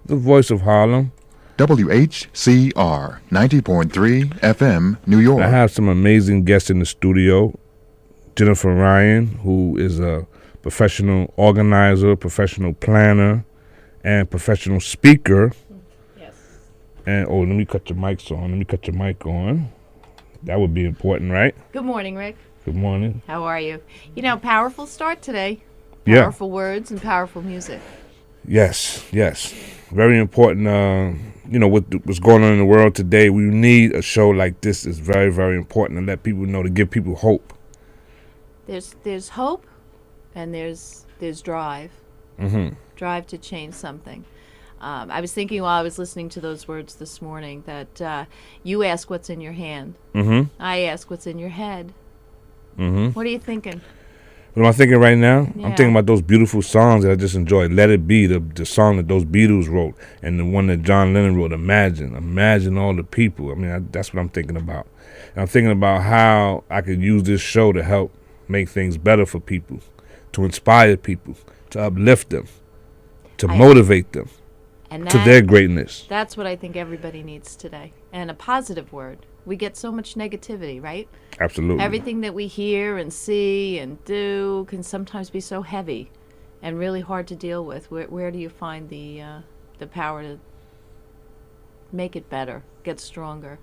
the voice of Harlem. WHCR 90.3 FM, New York. I have some amazing guests in the studio. Jennifer Ryan, who is a professional organizer, professional planner, and professional speaker. Yes. And, let me cut your mics on. Let me cut your mic on. That would be important, right? Good morning, Rick. Good morning. How are you? Powerful start today. Yeah. Powerful words and powerful music. Yes. Very important. What's going on in the world today, we need a show like this. Is very, very important to let people know, to give people hope. There's hope, and there's drive. Mm-hmm. Drive to change something. I was thinking while I was listening to those words this morning that you ask what's in your hand. Mm-hmm. I ask what's in your head. Mm-hmm. What are you thinking? What am I thinking right now? Yeah. I'm thinking about those beautiful songs that I just enjoyed. Let It Be, the song that those Beatles wrote, and the one that John Lennon wrote, Imagine all the people. I mean, that's what I'm thinking about. And I'm thinking about how I could use this show to help make things better for people, to inspire people, to uplift them, to motivate them to their greatness. That's what I think everybody needs today. And a positive word. We get so much negativity, right? Absolutely. Everything that we hear and see and do can sometimes be so heavy and really hard to deal with. Where do you find the power to make it better, get stronger,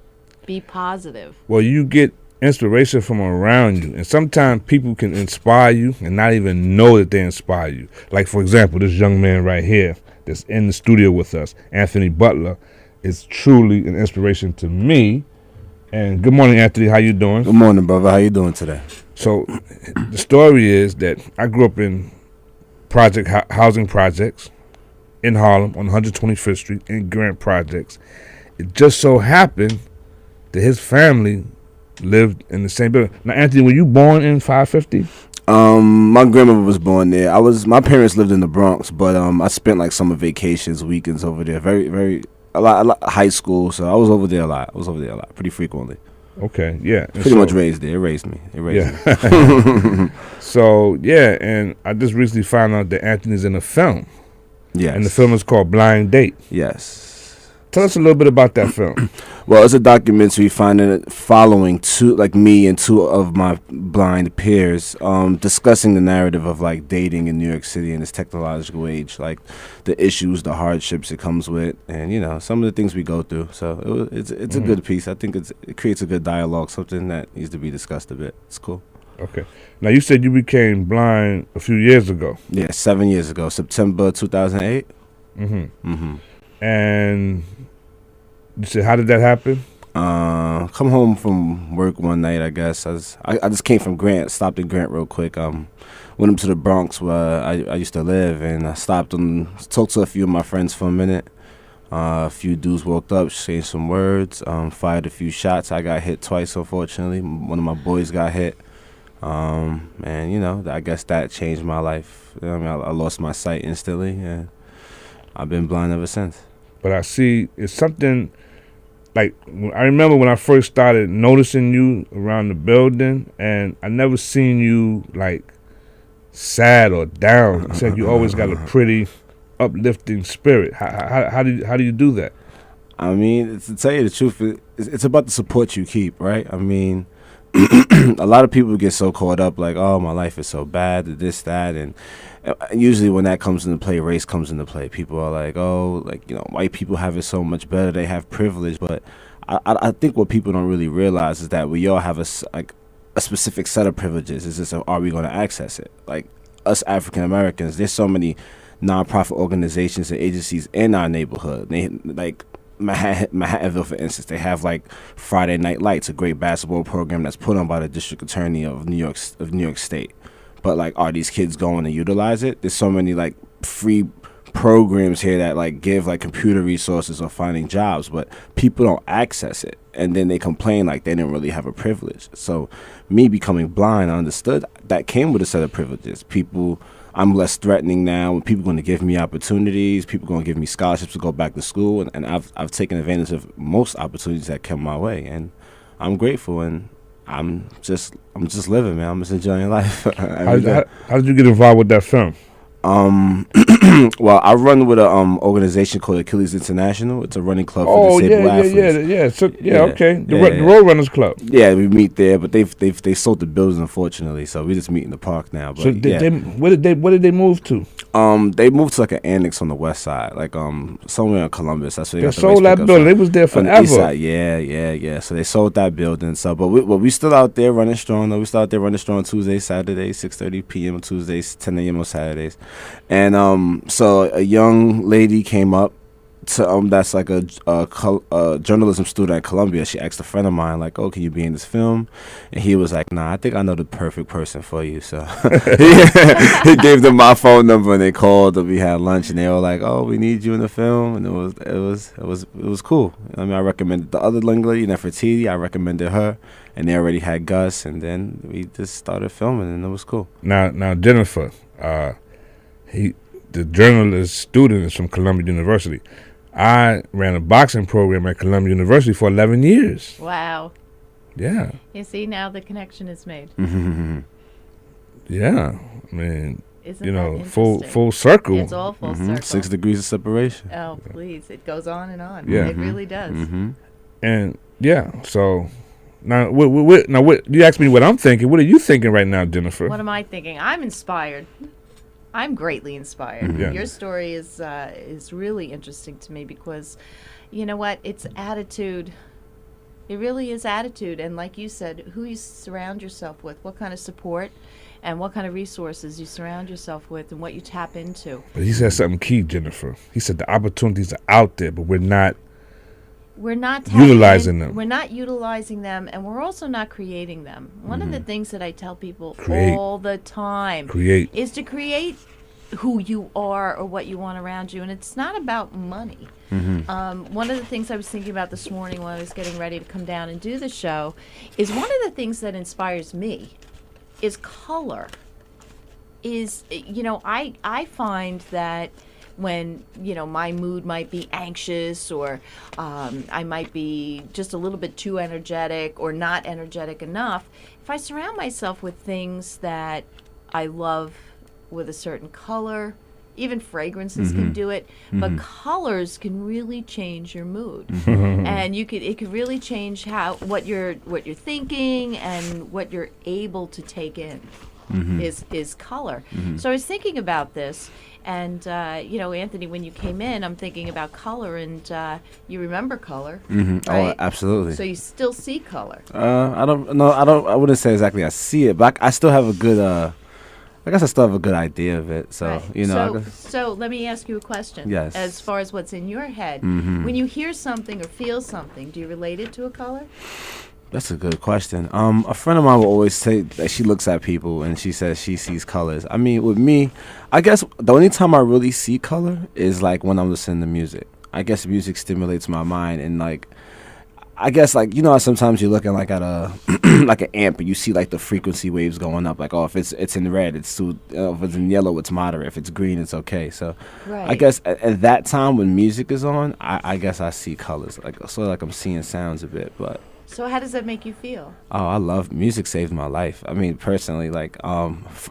be positive? Well, you get inspiration from around you, and sometimes people can inspire you and not even know that they inspire you. Like, for example, this young man right here that's in the studio with us, Anthony Butler, is truly an inspiration to me. And good morning, Anthony. How you doing? Good morning, brother. How you doing today? So the story is that I grew up in housing projects in Harlem on 125th Street in Grant Projects. It just so happened that his family lived in the same building. Now, Anthony, were you born in 550? My grandmother was born there. My parents lived in the Bronx, but I spent like summer vacations, weekends over there. A lot high school, so I was over there a lot. Pretty frequently. Okay, yeah. Pretty much raised there. It raised me. Me. So, yeah, and I just recently found out that Anthony's in a film. Yes. And the film is called Blind Date. Yes. Tell us a little bit about that film. Well, it's a documentary following me and two of my blind peers, discussing the narrative of like dating in New York City in this technological age, like the issues, the hardships it comes with, and some of the things we go through. So it's a good piece. I think it creates a good dialogue, something that needs to be discussed a bit. It's cool. Okay. Now, you said you became blind a few years ago. Yeah, 7 years ago, September 2008. Mm-hmm. Mm-hmm. And you said, how did that happen? Come home from work one night, I guess. I just came from Grant, stopped in Grant real quick. Went up to the Bronx where I used to live, and I stopped and talked to a few of my friends for a minute. A few dudes walked up, exchanged some words, fired a few shots. I got hit twice, unfortunately. One of my boys got hit. And I guess that changed my life. I lost my sight instantly, and I've been blind ever since. But I see it's something like I remember when I first started noticing you around the building, and I never seen you like sad or down. I said you always got a pretty uplifting spirit. How do you do that? I mean, to tell you the truth, it's about the support you keep, right? I mean, a lot of people get so caught up like, oh, my life is so bad, this, that, and usually when that comes into play, race comes into play. People are like, oh, white people have it so much better, they have privilege. But I think what people don't really realize is that we all have a specific set of privileges. It's just, are we going to access it? Like us African Americans, there's so many nonprofit organizations and agencies in our neighborhood. They like Manhattanville, for instance, they have like Friday Night Lights, a great basketball program that's put on by the district attorney of New York State. But like, are these kids going to utilize it? There's so many like free programs here that like give like computer resources or finding jobs, but people don't access it, and then they complain like they didn't really have a privilege. So me becoming blind, I understood that came with a set of privileges. I'm less threatening now. People going to give me opportunities. People going to give me scholarships to go back to school, and I've taken advantage of most opportunities that come my way, and I'm grateful, and I'm just living, man. I'm just enjoying life. How did you get involved with that film? Well, I run with a organization called Achilles International. It's a running club for Oh disabled yeah, athletes. yeah. So Yeah. okay. The Yeah. Road Runners Club. Yeah, we meet there, but they sold the building, unfortunately, so we just meet in the park now. But So what did they move to? they moved to like an annex on the west side, like somewhere in Columbus. That's where They got the sold race that pickups building. from. They was there On the east forever. side, yeah. So they sold that building. So, but we still out there running strong. Though we still out there running strong Tuesdays, Saturdays, 6:30 p.m. on Tuesdays, 10 a.m. on Saturdays. And so a young lady came up to that's like a journalism student at Columbia. She asked a friend of mine, like, "Oh, can you be in this film?" And he was like, "Nah, I think I know the perfect person for you." So he gave them my phone number, and they called, and we had lunch, and they were like, "Oh, we need you in the film," and it was cool. I mean, I recommended the other young lady, Nefertiti. I recommended her, and they already had Gus, and then we just started filming, and it was cool. Now Jennifer, the journalist student is from Columbia University. I ran a boxing program at Columbia University for 11 years. Wow. Yeah. You see, now the connection is made. Yeah. I mean, Isn't you that know, interesting? full circle. It's all full circle. 6 degrees of separation. Oh, please. It goes on and on. Yeah. It really does. And yeah, so now you asked me what I'm thinking. What are you thinking right now, Jennifer? What am I thinking? I'm inspired. I'm greatly inspired. Yeah. Your story is really interesting to me because, you know what? It's attitude. It really is attitude. And like you said, who you surround yourself with, what kind of support and what kind of resources you surround yourself with and what you tap into. But he said something key, Jennifer. He said the opportunities are out there, but we're not utilizing them. We're not utilizing them, and we're also not creating them. One of the things that I tell people Create. all the time Create. is to create who you are or what you want around you, and it's not about money. One of the things I was thinking about this morning when I was getting ready to come down and do the show is one of the things that inspires me is color. I find that when, my mood might be anxious or I might be just a little bit too energetic or not energetic enough, if I surround myself with things that I love with a certain color, even fragrances can do it, but colors can really change your mood. And it could really change what you're thinking and what you're able to take in. Is color. So I was thinking about this, and Anthony, when you came in, I'm thinking about color, and you remember color, right? Oh, absolutely. So you still see color. I wouldn't say exactly I see it, but I still have a good. I guess I still have a good idea of it. So right. So let me ask you a question. Yes. As far as what's in your head, when you hear something or feel something, do you relate it to a color? That's a good question. A friend of mine will always say that she looks at people and she says she sees colors. I mean, with me, I guess the only time I really see color is like when I'm listening to music. I guess music stimulates my mind, and like, I guess like, how sometimes you're looking like at a like an amp and you see like the frequency waves going up. Like, oh, if it's in red, it's too. If it's in yellow, it's moderate. If it's green, it's okay. So, Right. I guess at that time when music is on, I guess I see colors. Like, sort of like I'm seeing sounds a bit, but. So how does that make you feel? Oh, I love music. Saved my life. I mean, personally, like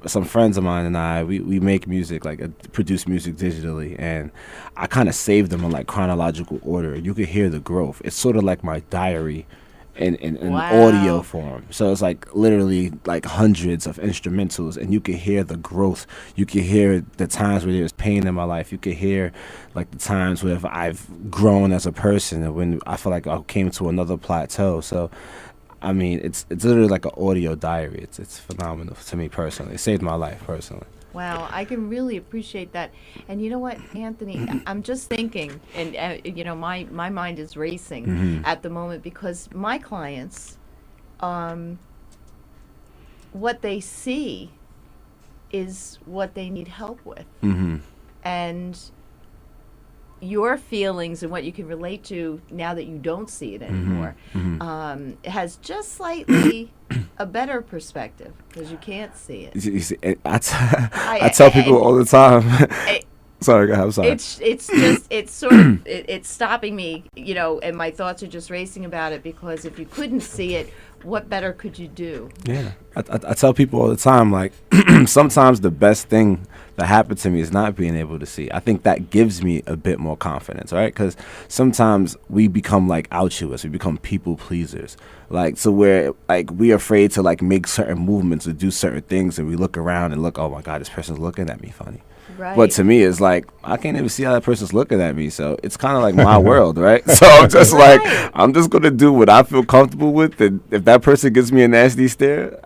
some friends of mine and I, we make music, like produce music digitally, and I kind of save them in like chronological order. You could hear the growth. It's sort of like my diary in Wow. audio form. So it's like literally like hundreds of instrumentals, and you can hear the growth. You can hear the times where there's pain in my life. You can hear like the times where I've grown as a person, and when I feel like I came to another plateau. So I mean, it's literally like an audio diary. It's phenomenal to me personally. It saved my life personally. Wow, I can really appreciate that. And you know what, Anthony, I'm just thinking, and my mind is racing at the moment because my clients, what they see is what they need help with. And your feelings and what you can relate to now that you don't see it anymore has just slightly a better perspective because you can't see it. You see, I tell people all the time. Sorry, I'm sorry. It's just it's sort of it's stopping me, and my thoughts are just racing about it, because if you couldn't see it, what better could you do? Yeah, I tell people all the time, like, sometimes the best thing that happened to me is not being able to see. I think that gives me a bit more confidence, right? Because sometimes we become like altruists, we become people pleasers, like, so we're like, we're afraid to like make certain movements or do certain things, and we look around and look, oh my God, this person's looking at me funny. Right. But to me, it's like, I can't even see how that person's looking at me. So it's kind of like my world, right? So I'm just like, I'm just going to do what I feel comfortable with. And if that person gives me a nasty stare,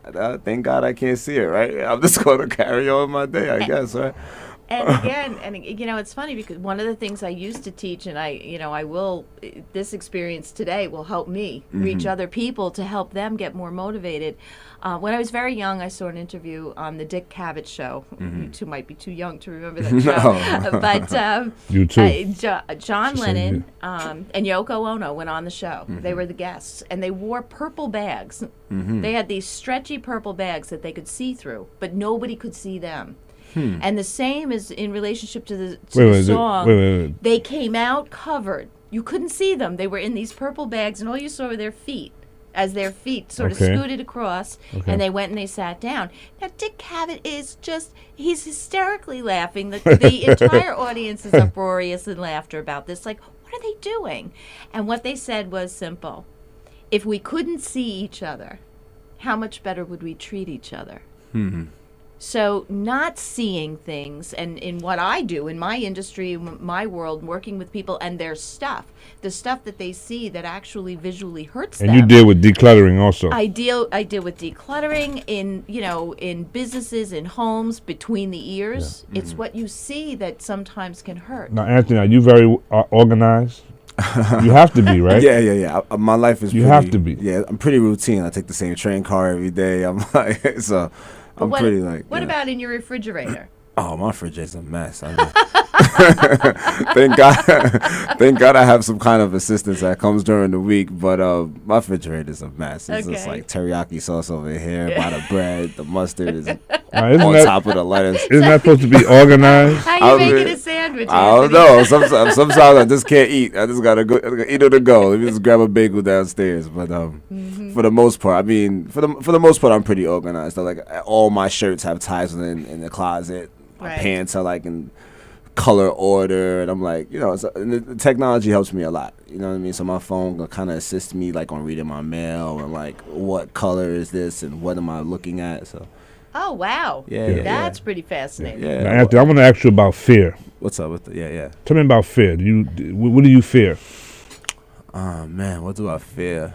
thank God I can't see it, right? I'm just going to carry on my day, I guess, right? And again, it's funny, because one of the things I used to teach, and I will, this experience today will help me reach other people to help them get more motivated. When I was very young, I saw an interview on the Dick Cavett show. You two might be too young to remember that show. But You too. John Lennon and Yoko Ono went on the show. They were the guests, and they wore purple bags. They had these stretchy purple bags that they could see through, but nobody could see them. And the same is in relationship to the song. Wait. They came out covered. You couldn't see them. They were in these purple bags, and all you saw were their feet, as their feet sort of scooted across, and they went and they sat down. Now, Dick Cavett he's hysterically laughing. The entire audience is uproarious in laughter about this. Like, what are they doing? And what they said was simple. If we couldn't see each other, how much better would we treat each other? So not seeing things, and in what I do in my industry, my world, working with people and their stuff, the stuff that they see that actually visually hurts them. And you deal with decluttering also. I deal with decluttering in businesses, in homes, between the ears. Yeah. It's what you see that sometimes can hurt. Now, Anthony, are you very organized? You have to be, right? Yeah. My life is. You have to be. Yeah, I'm pretty routine. I take the same train car every day. I'm like, so. I'm pretty like. What about in your refrigerator? Oh, my refrigerator's a mess. I know. Thank God I have some kind of assistance that comes during the week. But my refrigerator's a mess. It's just like teriyaki sauce over here, by the bread, the mustard is on top of the lettuce. Isn't that supposed to be organized? How you making a sandwich? I don't know. Sometimes I just can't eat. I just gotta go eat on the go. Let me just grab a bagel downstairs. But for the most part, for the most part, I'm pretty organized. Like, all my shirts have ties in the closet. My pants are like in color order, and I'm like, and the technology helps me a lot. You know what I mean? So my phone kind of assists me like on reading my mail and like, what color is this and what am I looking at? So. Oh wow! Yeah. That's pretty fascinating. Yeah. Now, Anthony, I want to ask you about fear. What's up with yeah? Tell me about fear. What do you fear? Man, what do I fear?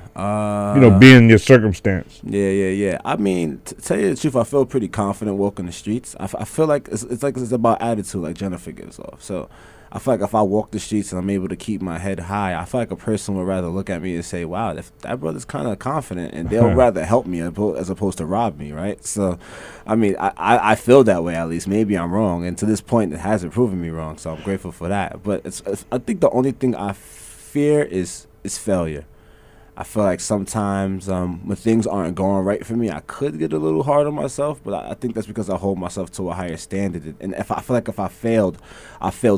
Being in your circumstance. Yeah. I mean, to tell you the truth, I feel pretty confident walking the streets. I feel like it's about attitude, like Jennifer gives off. So I feel like if I walk the streets and I'm able to keep my head high, I feel like a person would rather look at me and say, wow, that brother's kind of confident, and they'll rather help me as opposed to rob me, right? So, I mean, I feel that way, at least. Maybe I'm wrong, and to this point, it hasn't proven me wrong, so I'm grateful for that. But I think the only thing I fear is failure. I feel like sometimes when things aren't going right for me, I could get a little hard on myself, but I think that's because I hold myself to a higher standard. And I feel like if I failed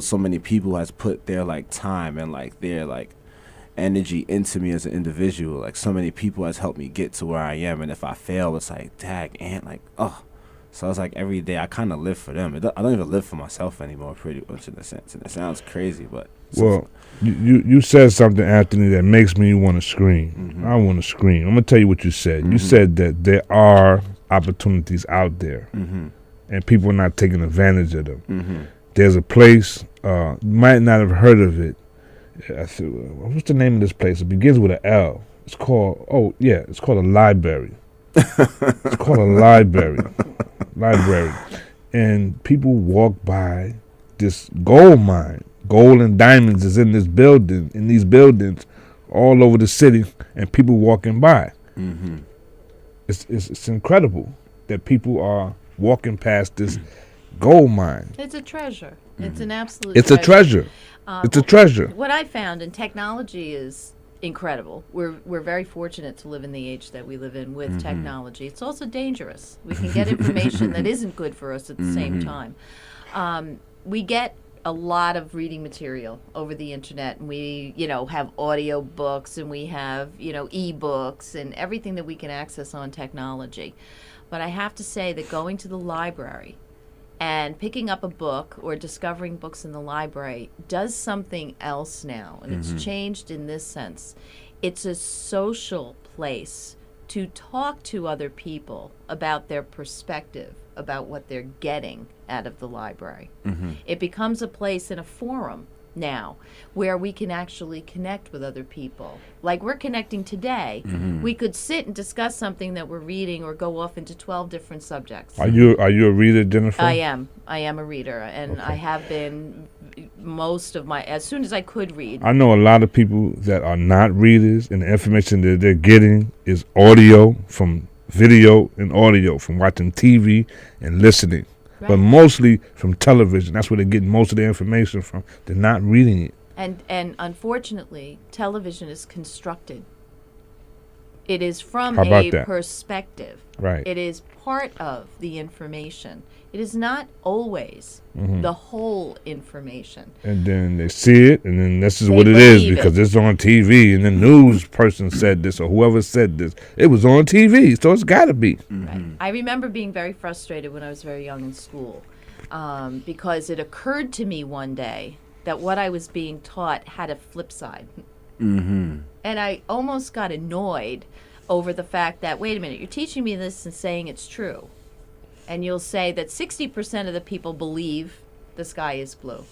so many people who has put their like time and like their like energy into me as an individual. Like, so many people has helped me get to where I am, and if I fail, it's like, dag, and like, oh. So it's like every day I kind of live for them. I don't even live for myself anymore, pretty much, in a sense. And it sounds crazy, but. Well, you said something, Anthony, that makes me want to scream. Mm-hmm. I want to scream. I'm going to tell you what you said. Mm-hmm. You said that there are opportunities out there, and people are not taking advantage of them. Mm-hmm. There's a place, you might not have heard of it. What's the name of this place? It begins with an L. It's called a library. It's called a library. And people walk by this gold mine. Gold and diamonds is in these buildings all over the city, and people walking by. Mm-hmm. It's incredible that people are walking past this gold mine. It's a treasure. Mm-hmm. It's an absolute It's treasure. It's a treasure. What I found in technology is incredible. We're very fortunate to live in the age that we live in with technology. It's also dangerous. We can get information that isn't good for us at the same time. We get a lot of reading material over the internet, and we, have audio books, and we have, e-books and everything that we can access on technology. But I have to say that going to the library and picking up a book or discovering books in the library does something else now, and it's changed in this sense. It's a social place to talk to other people about their perspective, about what they're getting out of the library. It becomes a place and a forum now where we can actually connect with other people. Like we're connecting today. We could sit and discuss something that we're reading or go off into 12 different subjects. Are you a reader, Jennifer? I am a reader, and I have been as soon as I could read. I know a lot of people that are not readers, and the information that they're getting is audio from video and audio from watching TV and listening. Right. But mostly from television. That's where they're getting most of their information from. They're not reading it. And unfortunately, television is constructed. It is from How about a that? perspective. Right. It is part of the information. It is not always the whole information. And then they see it, and then this is They what it is believe because it. it's on TV, and the news person said this or whoever said this. It was on TV, so it's got to be. Right. I remember being very frustrated when I was very young in school because it occurred to me one day that what I was being taught had a flip side. And I almost got annoyed over the fact that, wait a minute, you're teaching me this and saying it's true. And you'll say that 60% of the people believe the sky is blue.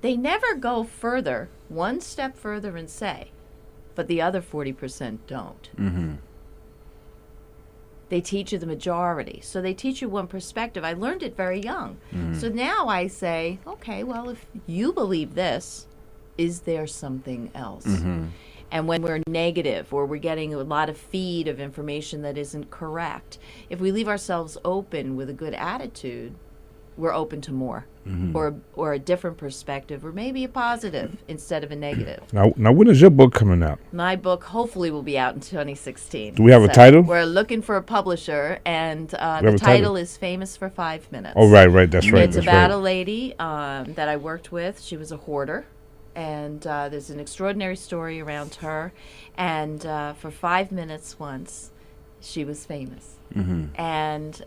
They never go further, one step further and say, but the other 40% don't. They teach you the majority. So they teach you one perspective. I learned it very young. So now I say, okay, well, if you believe this, is there something else? And when we're negative or we're getting a lot of feed of information that isn't correct, if we leave ourselves open with a good attitude, we're open to more or a different perspective or maybe a positive instead of a negative. Now, when is your book coming out? My book hopefully will be out in 2016. Do we have a title? We're looking for a publisher, and have the a title? title is Famous for 5 Minutes. Oh, right, that's right. It's that's about right. a lady that I worked with. She was a hoarder. And there's an extraordinary story around her. And for 5 minutes once, she was famous. And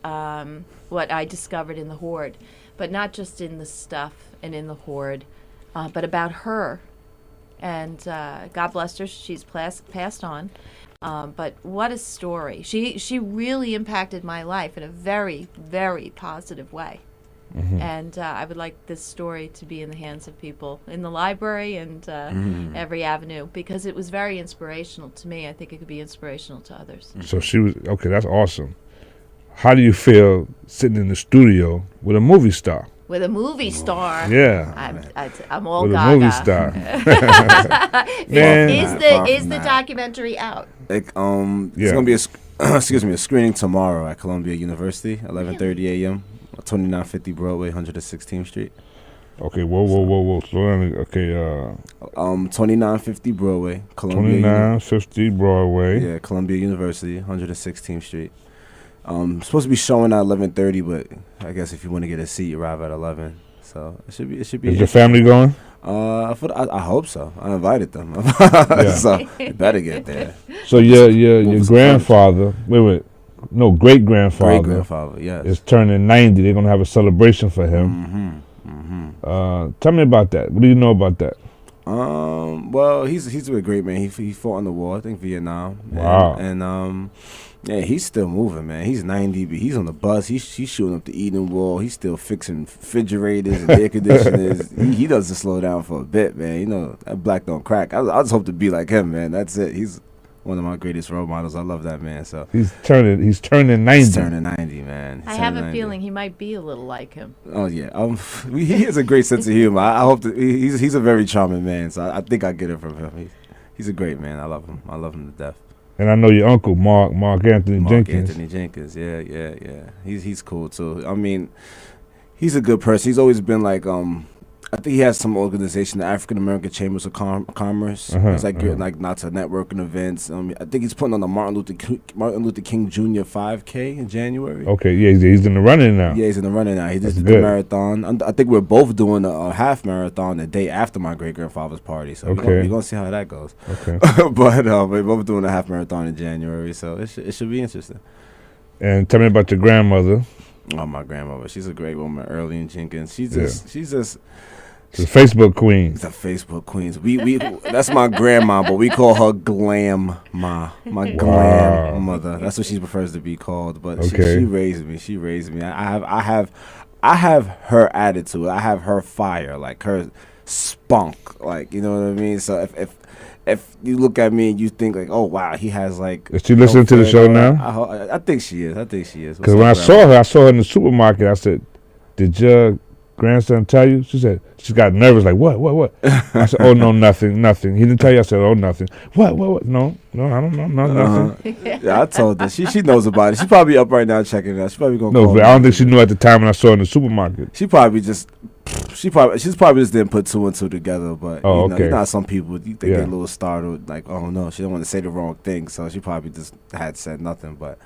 what I discovered in the hoard, but not just in the stuff and in the hoard, but about her. And God bless her, she's passed on. But what a story. She really impacted my life in a very, very positive way. And I would like this story to be in the hands of people in the library and every avenue because it was very inspirational to me. I think it could be inspirational to others. So she was, okay, that's awesome. How do you feel sitting in the studio with a movie star? With a movie star. Yeah. I'm all With gaga. a movie star. Man. Is the documentary out? It's gonna be a screening tomorrow at Columbia University, 11:30 a.m. 2950 Broadway, 116th Street. Okay, whoa. Slow down. Okay, 2950 Broadway, Columbia. 2950 Broadway. Yeah, Columbia University, 116th Street. Supposed to be showing at 11:30, but I guess if you want to get a seat, you arrive at 11. So it should be. Is your family going? I hope so. I invited them, so you better get there. So your grandfather. Wait. No, great grandfather. Yes. Is turning 90. They're gonna have a celebration for him. Tell me about that. What do you know about that? Well, he's a great man. He fought in the war, I think Vietnam. Wow. And yeah, he's still moving, man. He's 90, but he's on the bus. He's shooting up the Eden Wall. He's still fixing refrigerators and air conditioners. he doesn't slow down for a bit, man. You know, that black don't crack. I just hope to be like him, man. That's it. He's one of my greatest role models. I love that man. So he's turning 90. He's turning 90, man. I have a feeling he might be a little like him. Oh yeah, he has a great sense of humor. I hope that he's a very charming man. So I think I get it from him. He's a great man. I love him. I love him to death. And I know your uncle Mark Anthony Jenkins. Anthony Jenkins. Yeah. He's cool too. I mean, he's a good person. He's always been like I think he has some organization, the African American Chambers of Commerce. It's like lots of networking events. I think he's putting on the Martin Luther King Jr. 5K in January. Okay, yeah, he's in the running now. Yeah, he's in the running now. He just did the marathon. I think we're both doing a half marathon the day after my great grandfather's party. So we're gonna see how that goes. Okay, but we're both doing a half marathon in January, so it should be interesting. And tell me about your grandmother. Oh, my grandmother, she's a great woman, Earlene Jenkins. She's just. She's a Facebook queen. She's a Facebook queen. We that's my grandma, but we call her Glam Ma. My glam mother. That's what she prefers to be called. But she raised me. She raised me. I have her attitude. I have her fire, like her spunk. Like, you know what I mean? So if you look at me and you think like, oh wow, he has like. Is she listening to the show now? I think she is. Because when I saw her in the supermarket. I said, "Did your grandson tell you?" She said she got nervous, like what? I said, "Oh no, nothing. He didn't tell you." I said, "Oh, nothing." What? No, I don't know, nothing. Yeah, I told her. She knows about it. She probably up right now checking it out. She probably gonna. No, but I don't think she knew at the time when I saw her in the supermarket. She's probably just didn't put two and two together. But you know, some people they get a little startled, like, oh no, she don't want to say the wrong thing, so she probably just had said nothing. But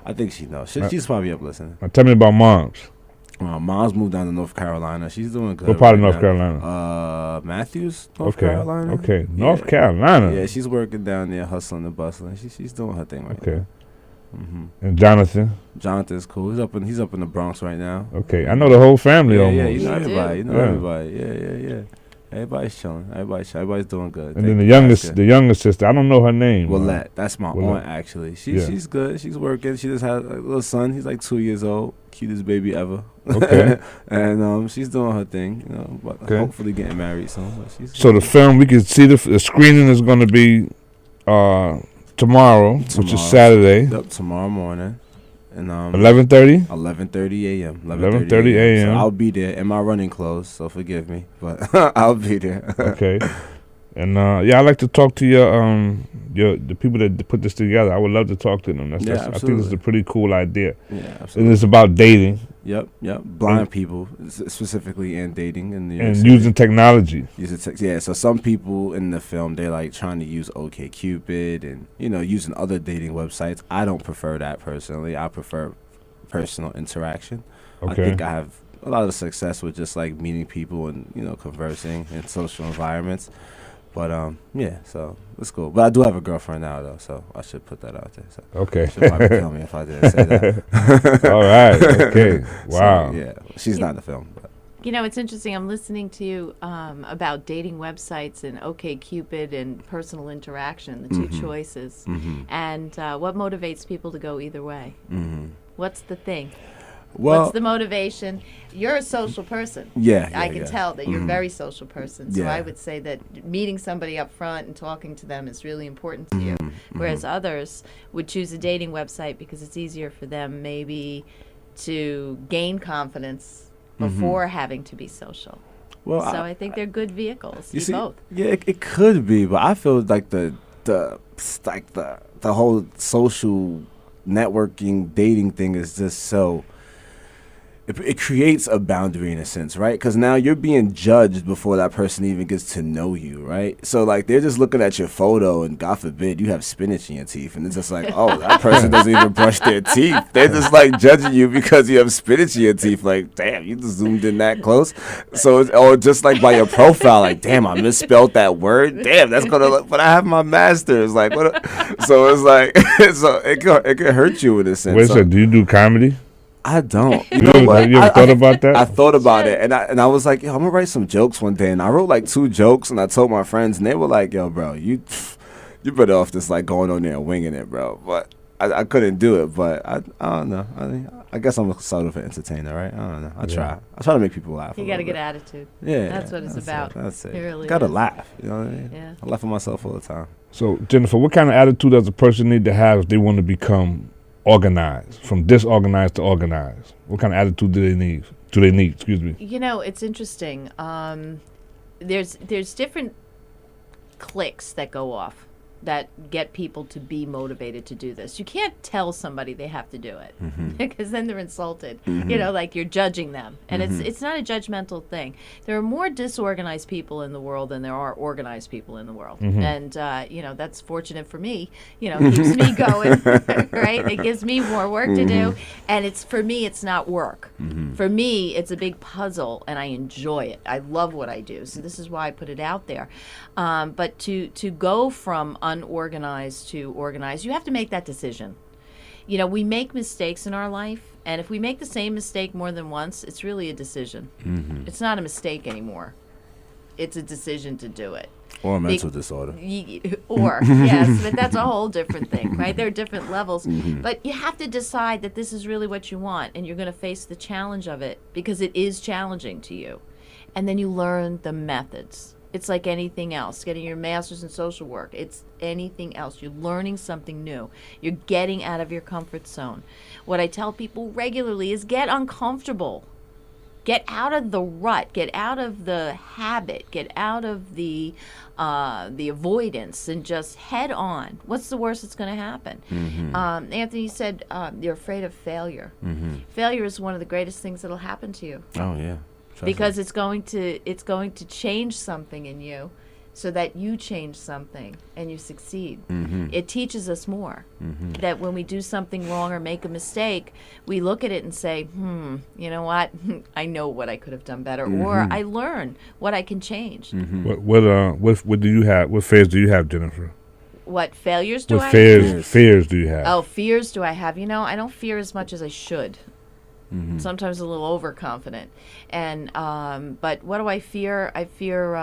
I think she knows. She's probably up listening. Tell me about moms. Mom's moved down to North Carolina. She's doing good. What part of North Carolina? Matthews, North Carolina. Okay, North Carolina. Yeah, she's working down there, hustling and bustling. She's doing her thing right now. Okay. And Jonathan's cool. He's up in the Bronx right now. Okay, I know the whole family almost. Yeah, you know everybody. Yeah. Everybody's chilling. Everybody's doing good. And then the youngest sister, I don't know her name. Willette. That's my aunt, actually. She's good. She's working. She just had a little son. He's like 2 years old. Cutest baby ever. Okay. And she's doing her thing. You know, but hopefully getting married soon. So the film, we can see the screening is going to be tomorrow, which is Saturday. Yep, tomorrow morning. And 11:30. 11:30 a.m. 11:30 a.m. So I'll be there in my running clothes, so forgive me, but I'll be there. Okay. And I'd like to talk to the people that put this together. I would love to talk to them. I think this is a pretty cool idea. Yeah, absolutely. And it's about dating. Yep. Blind people specifically, and dating and using technology. So some people in the film, they're like trying to use OkCupid and using other dating websites. I don't prefer that personally. I prefer personal interaction. Okay. I think I have a lot of success with just like meeting people and conversing in social environments. But so it's cool. But I do have a girlfriend now, though, so I should put that out there. So okay. She'll probably kill me if I didn't say that. All right. Okay. Wow. So, she's not in the film. But. It's interesting. I'm listening to you about dating websites and OkCupid and personal interaction, the two choices, and what motivates people to go either way. What's the thing? Well, what's the motivation? You're a social person. I can tell that you're a very social person. So I would say that meeting somebody up front and talking to them is really important to you. Whereas others would choose a dating website because it's easier for them maybe to gain confidence before having to be social. Well, so I think they're good vehicles. You see, both. Yeah, it could be, but I feel like the whole social networking dating thing is just so. It creates a boundary in a sense, right? Because now you're being judged before that person even gets to know you, right? So, like, they're just looking at your photo, and God forbid you have spinach in your teeth, and it's just like, oh, that person doesn't even brush their teeth. They're just, like, judging you because you have spinach in your teeth. Like, damn, you just zoomed in that close. So, or just, like, by your profile, like, damn, I misspelled that word. Damn, that's going to look, but I have my master's. Like, what? So, it's like, so it could hurt you in a sense. Wait a second, do you do comedy? I don't. You know what? You ever thought about that? I thought about it, and I was like, yo, I'm gonna write some jokes one day, and I wrote like 2 jokes, and I told my friends, and they were like, yo, bro, you better off just like going on there and winging it, bro. But I couldn't do it, but I don't know. I guess I'm a sort of an entertainer, right? I don't know. I try to make people laugh. You got a good attitude. Yeah, that's what it's about. That's it. It really gotta is. laugh. You know what I mean? Yeah. I laugh at myself all the time. So Jennifer, what kind of attitude does a person need to have if they want to become organized, from disorganized to organized? What kind of attitude do they need? Excuse me. It's interesting. There's different clicks that go off that get people to be motivated to do this. You can't tell somebody they have to do it because then they're insulted. You know, like you're judging them, and it's not a judgmental thing. There are more disorganized people in the world than there are organized people in the world, and you know, that's fortunate for me. You know, it keeps me going, right? It gives me more work to do, and it's for me, it's not work. For me, it's a big puzzle, and I enjoy it. I love what I do, so this is why I put it out there. But to go from unorganized to organized, you have to make that decision. You know, we make mistakes in our life, and if we make the same mistake more than once, it's really a decision. It's not a mistake anymore. It's a decision to do it. Or a mental disorder. Or, yes, but that's a whole different thing, right? There are different levels. But you have to decide that this is really what you want, and you're going to face the challenge of it because it is challenging to you. And then you learn the methods. It's like anything else, getting your master's in social work. It's anything else. You're learning something new. You're getting out of your comfort zone. What I tell people regularly is get uncomfortable. Get out of the rut. Get out of the habit. Get out of the avoidance and just head on. What's the worst that's going to happen? Anthony said you're afraid of failure. Failure is one of the greatest things that'll happen to you. Oh, yeah. Because it's going to change something in you so that you change something and you succeed. It teaches us more that when we do something wrong or make a mistake, we look at it and say, you know what? I know what I could have done better, or I learn what I can change. What do you have? What fears do you have, Jennifer? What failures do I have? Fears do you have? Oh, fears do I have? You know, I don't fear as much as I should. Sometimes a little overconfident, and but what do I fear? I fear,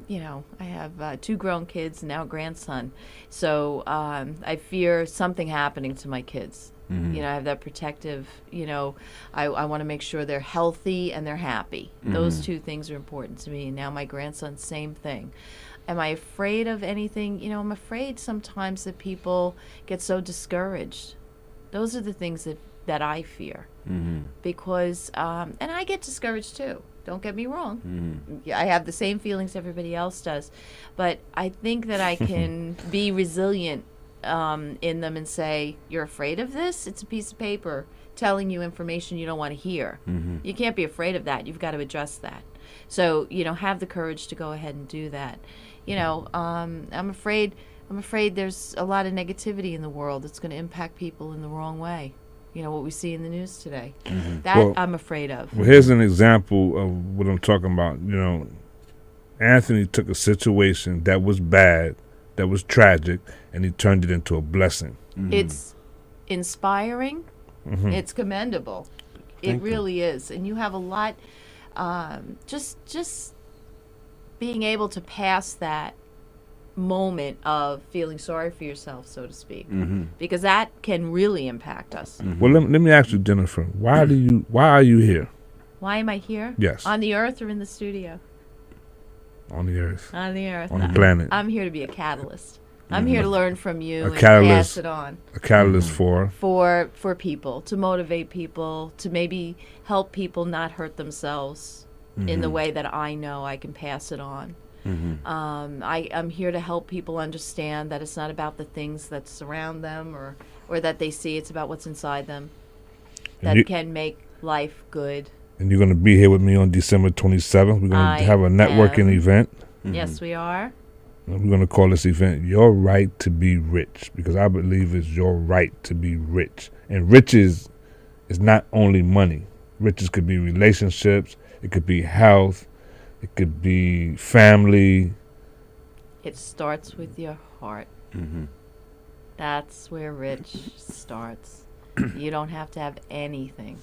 you know, I have 2 grown kids and now a grandson, so I fear something happening to my kids. You know, I have that protective. You know, I want to make sure they're healthy and they're happy. Those 2 things are important to me. And now my grandson, same thing. Am I afraid of anything? You know, I'm afraid sometimes that people get so discouraged. Those are the things that I fear. Because, and I get discouraged too. Don't get me wrong. I have the same feelings everybody else does. But I think that I can be resilient in them and say, you're afraid of this? It's a piece of paper telling you information you don't want to hear. You can't be afraid of that. You've got to address that. So, you know, have the courage to go ahead and do that. You know, I'm afraid there's a lot of negativity in the world that's going to impact people in the wrong way. You know, what we see in the news today. That I'm afraid of. Well, here's an example of what I'm talking about. You know, Anthony took a situation that was bad, that was tragic, and he turned it into a blessing. It's inspiring. It's commendable. It really is. And you have a lot, just being able to pass that moment of feeling sorry for yourself, so to speak, because that can really impact us. Well, let me ask you, Jennifer, why are you here? Why am I here? Yes. On the earth or in the studio? On the earth. On the earth. On the planet. I'm here to be a catalyst. I'm here to learn from you and catalyst, pass it on. A catalyst for people, to motivate people, to maybe help people not hurt themselves in the way that I know I can pass it on. I'm here to help people understand that it's not about the things that surround them or that they see. It's about what's inside them that can make life good. And you're going to be here with me on December 27th. We're going to have a networking event. Yes, we are. And we're going to call this event Your Right to Be Rich, because I believe it's your right to be rich. And riches is not only money. Riches could be relationships. It could be health. It could be family. It starts with your heart. That's where rich starts. You don't have to have anything.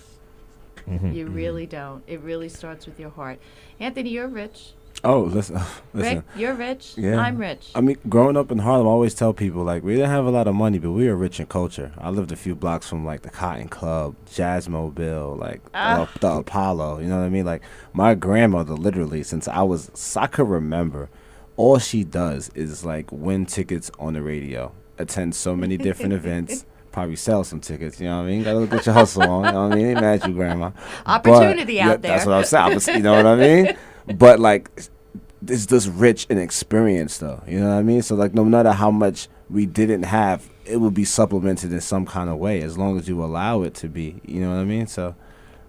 You really don't. It really starts with your heart. Anthony, you're rich. Oh, listen. Rick, you're rich. Yeah. I'm rich. I mean, growing up in Harlem, I always tell people, like, we didn't have a lot of money, but we were rich in culture. I lived a few blocks from, like, the Cotton Club, Jazzmobile, like, the Apollo. You know what I mean? Like, my grandmother, literally, since I could remember, all she does is, like, win tickets on the radio, attend so many different events, probably sell some tickets, you know what I mean? Got to get your hustle on, you know what I mean? Ain't mad at you, Grandma. Opportunity out there. That's what I'm saying. You know what I mean? But, like, it's just rich in experience, though. You know what I mean? So, like, no matter how much we didn't have, it would be supplemented in some kind of way as long as you allow it to be. You know what I mean? So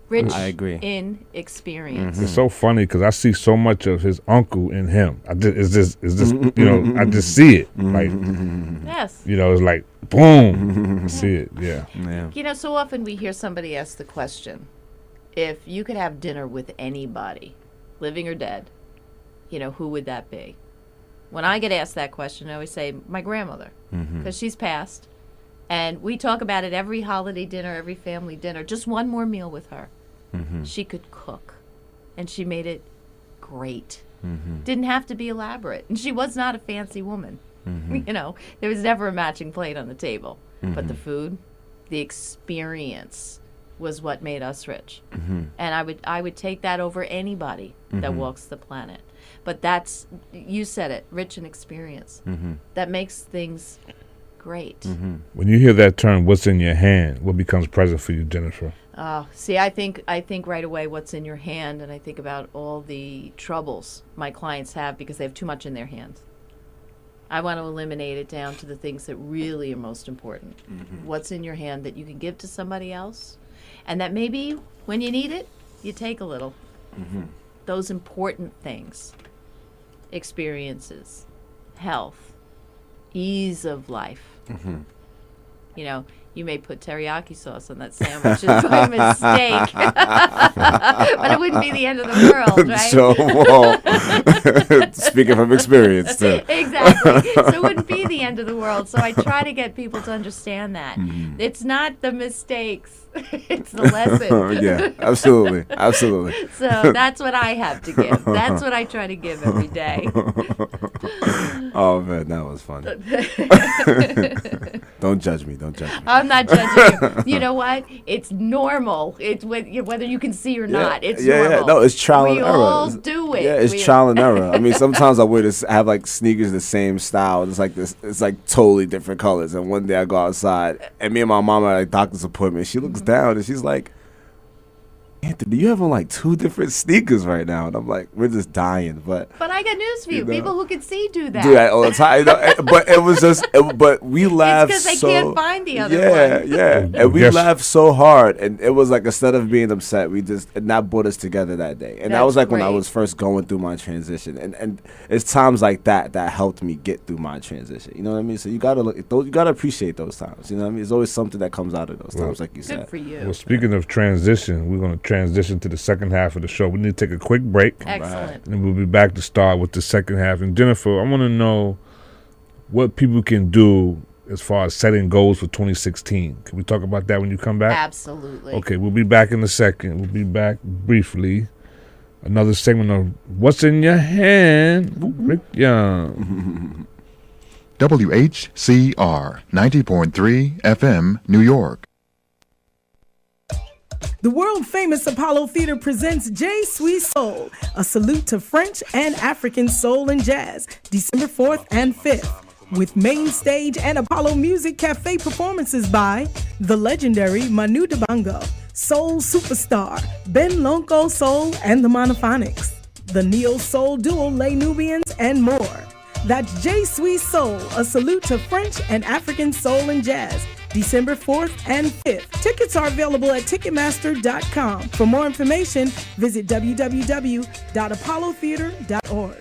Rich I agree. in experience. It's so funny because I see so much of his uncle in him. It's just I just see it. Like, Yes. it's like, boom, I see it, yeah. So often we hear somebody ask the question, if you could have dinner with anybody, living or dead, who would that be? When I get asked that question, I always say my grandmother, because she's passed. And we talk about it every holiday dinner, every family dinner, just one more meal with her. She could cook, and she made it great. Didn't have to be elaborate. And she was not a fancy woman. There was never a matching plate on the table. But the food, the experience was what made us rich. And I would take that over anybody that walks the planet. But that's, you said it, rich in experience. That makes things great. When you hear that term, what's in your hand, what becomes present for you, Jennifer? See, I think right away what's in your hand, and I think about all the troubles my clients have because they have too much in their hands. I want to eliminate it down to the things that really are most important. What's in your hand that you can give to somebody else, and that maybe when you need it, you take a little. Those important things, experiences, health, ease of life. You may put teriyaki sauce on that sandwich. It's by mistake. But it wouldn't be the end of the world, right? So, speaking from experience, too. Exactly. So it wouldn't be the end of the world. So I try to get people to understand that. It's not the mistakes. It's the lesson. Yeah, absolutely. Absolutely. So that's what I have to give. That's what I try to give every day. Oh, man, that was fun. Don't judge me. Don't judge me. I'm not judging you. You know what? It's normal. It's whether you can see or not. It's normal. Yeah. No, it's trial and error. We all do it. Yeah, it's trial and error. I mean, sometimes I wear this, I have like sneakers the same style. It's like this. It's like totally different colors. And one day I go outside, and me and my mom are at a doctor's appointment. She looks down and she's like, Anthony, you have on like 2 different sneakers right now. And I'm like, we're just dying. But I got news for you. People who can see do that. Do that all the time. But it was just, but we laughed it's because they can't find the other one. Yeah. And we laughed so hard. And it was like, instead of being upset, and that brought us together that day. And that was like when I was first going through my transition. And it's times like that helped me get through my transition. You know what I mean? So you gotta appreciate those times. You know what I mean? There's always something that comes out of those times, like you said. Good for you. Well, speaking of transition, we're going to transition to the second half of the show. We need to take a quick break. Excellent. And we'll be back to start with the second half. And Jennifer, I want to know what people can do as far as setting goals for 2016. Can we talk about that when you come back? Absolutely. Okay, we'll be back in a second. We'll be back briefly. Another segment of What's in Your Hand? Rick Young. WHCR 90.3 FM, New York. The world-famous Apollo Theater presents J Sweet Soul, a salute to French and African soul and jazz, December 4th and 5th, with main stage and Apollo Music Cafe performances by the legendary Manu Dibango, soul superstar Ben Lonko Soul and the Monophonics, the neo-soul duo Les Nubians, and more. That's J Sweet Soul, a salute to French and African soul and jazz, December 4th and 5th. Tickets are available at Ticketmaster.com. For more information, visit www.apollotheater.org.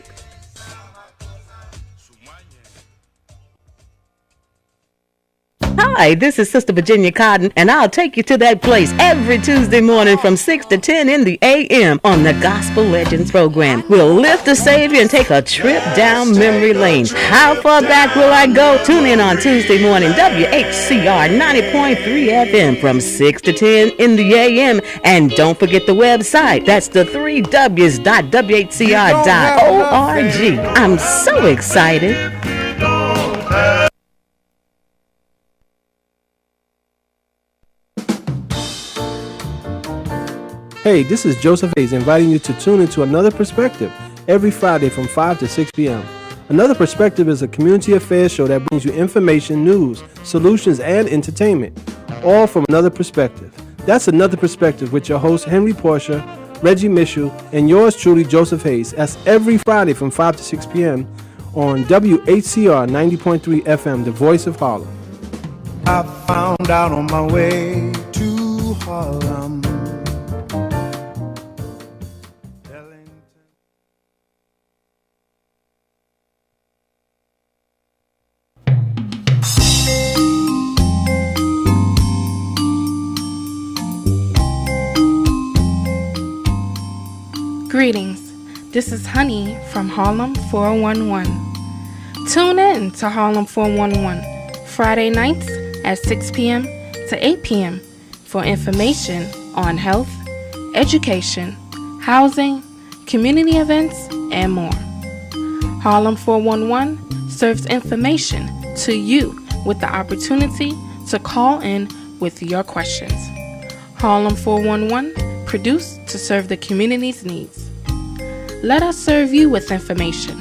Hi, this is Sister Virginia Cotton, and I'll take you to that place every Tuesday morning from 6 to 10 in the a.m. on the Gospel Legends program. We'll lift the Savior and take a trip down memory lane. How far back will I go? Tune in on Tuesday morning, WHCR 90.3 FM from 6 to 10 in the a.m. And don't forget the website. That's the 3Ws.WHCR.org. I'm so excited. Hey, this is Joseph Hayes inviting you to tune into Another Perspective every Friday from 5 to 6 p.m. Another Perspective is a community affairs show that brings you information, news, solutions, and entertainment, all from another perspective. That's Another Perspective with your hosts Henry Portia, Reggie Mitchell, and yours truly, Joseph Hayes. That's every Friday from 5 to 6 p.m. on WHCR 90.3 FM, the voice of Harlem. I found out on my way to Harlem. Greetings. This is Honey from Harlem 411. Tune in to Harlem 411 Friday nights at 6 p.m. to 8 p.m. for information on health, education, housing, community events, and more. Harlem 411 serves information to you with the opportunity to call in with your questions. Harlem 411, produced to serve the community's needs. Let us serve you with information.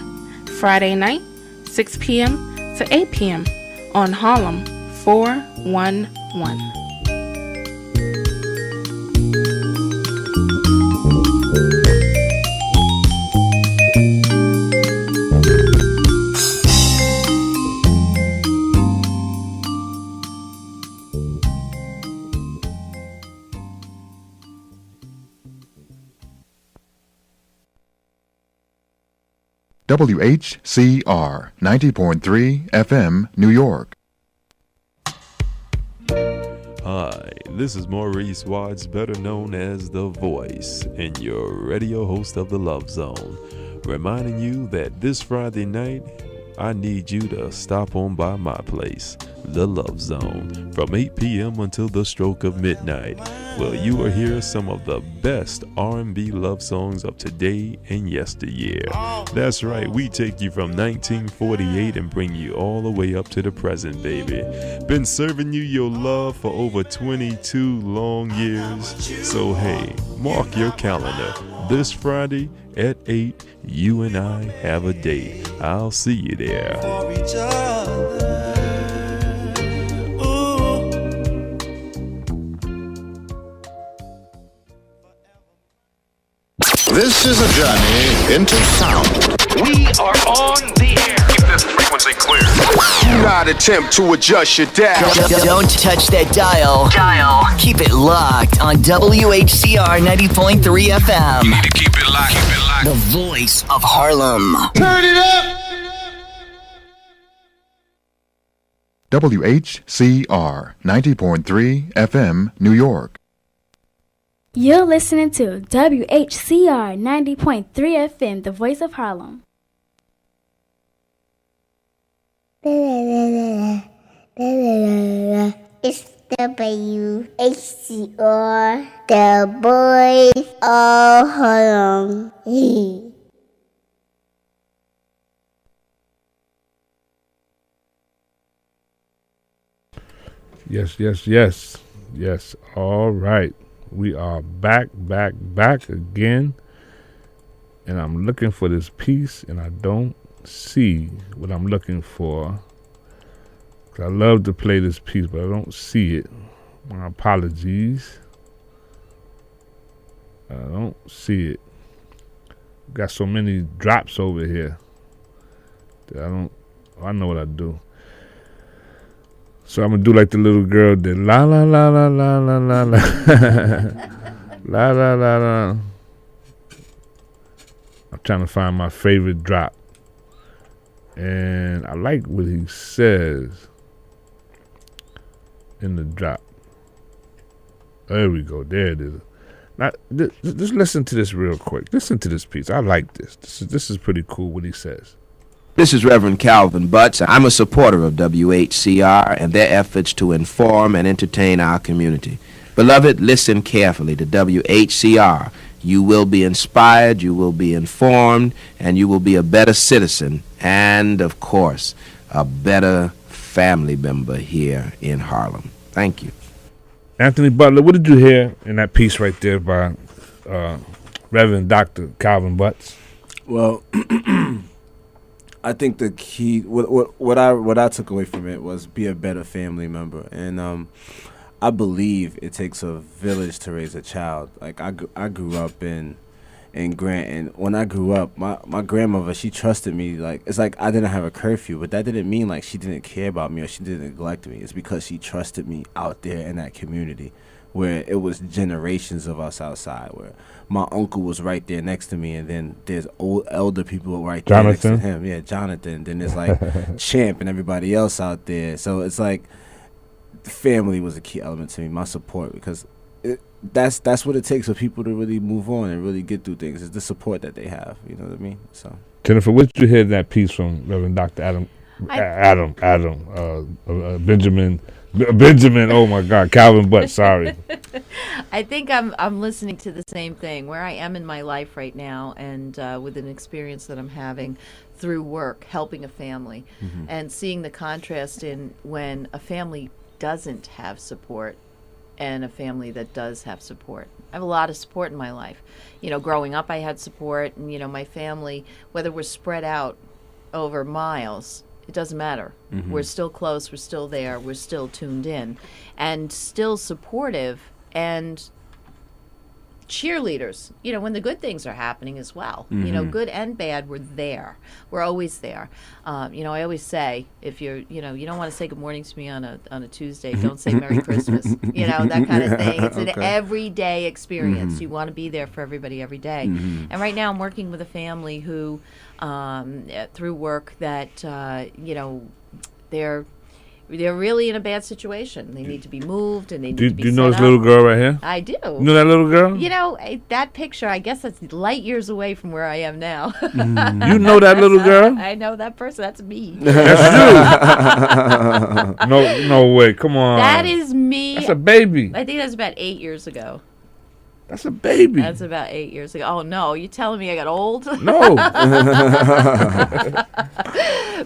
Friday night, 6 p.m. to 8 p.m. on Harlem 411. WHCR 90.3 FM, New York. Hi, this is Maurice Watts, better known as The Voice, and your radio host of The Love Zone, reminding you that this Friday night, I need you to stop on by my place, The Love Zone, from 8 p.m. until the stroke of midnight, where you will hear some of the best R&B love songs of today and yesteryear. That's right, we take you from 1948 and bring you all the way up to the present, baby. Been serving you your love for over 22 long years, so hey, mark your calendar. This Friday at 8, you and I have a date. I'll see you there. This is a journey into sound. We are on the air. Keep this frequency clear. Do not attempt to adjust your dial. Don't touch that dial. Keep it locked on WHCR 90.3 FM. You need to keep it locked. Keep it locked. The voice of Harlem. Turn it up. WHCR 90.3 FM, New York. You're listening to WHCR 90.3 FM, the voice of Harlem. It's WHCR, the voice of Harlem. Yes. All right. We are back again. And I'm looking for this piece, and I don't see what I'm looking for. 'Cause I love to play this piece, but I don't see it. My apologies. I don't see it. Got so many drops over here that I know what I do. So I'm gonna do like the little girl did. La la la la la la la la. La la la la. I'm trying to find my favorite drop. And I like what he says in the drop. There we go. There it is. Now, just listen to this real quick. Listen to this piece. I like this. This is pretty cool what he says. This is Reverend Calvin Butts. I'm a supporter of WHCR and their efforts to inform and entertain our community. Beloved, listen carefully to WHCR. You will be inspired, you will be informed, and you will be a better citizen and, of course, a better family member here in Harlem. Thank you. Anthony Butler, what did you hear in that piece right there by Reverend Dr. Calvin Butts? Well, I think the key, what I took away from it was be a better family member, and I believe it takes a village to raise a child. Like I grew up in in Grant. And when I grew up, my grandmother, she trusted me. Like, it's like I didn't have a curfew, but that didn't mean like she didn't care about me or she didn't neglect me. It's because she trusted me out there in that community where it was generations of us outside, where my uncle was right there next to me, and then there's old elder people right there next to him. Yeah, Jonathan. Then there's like Champ and everybody else out there. So it's like family was a key element to me, my support, because that's what it takes for people to really move on and really get through things, is the support that they have. You know what I mean? So Jennifer, what did you hear that piece from Reverend Dr. Benjamin, oh my God, Calvin Butt, sorry. I think I'm listening to the same thing, where I am in my life right now, and with an experience that I'm having through work, helping a family, and seeing the contrast in when a family doesn't have support and a family that does have support. I have a lot of support in my life. You know, growing up I had support, and, you know, my family, whether we're spread out over miles, it doesn't matter. We're still close, we're still there, we're still tuned in, and still supportive and cheerleaders, you know, when the good things are happening as well. You know, good and bad, we're there. We're always there. You know, I always say, if you're, you know, you don't want to say good morning to me on a Tuesday, don't say Merry Christmas. You know, that kind of thing. It's an everyday experience. You want to be there for everybody every day. And right now I'm working with a family who, through work, that, you know, they're really in a bad situation. They need to be moved, and they need to be Do you know set this up. little girl right here? I do. You know that little girl? You know, that picture, I guess that's light years away from where I am now. You know that little girl? I know that person. That's me. That's you. No way. Come on. That is me. That's a baby. I think that's about 8 years ago. That's a baby. That's about 8 years ago. Oh, no. You telling me I got old? No.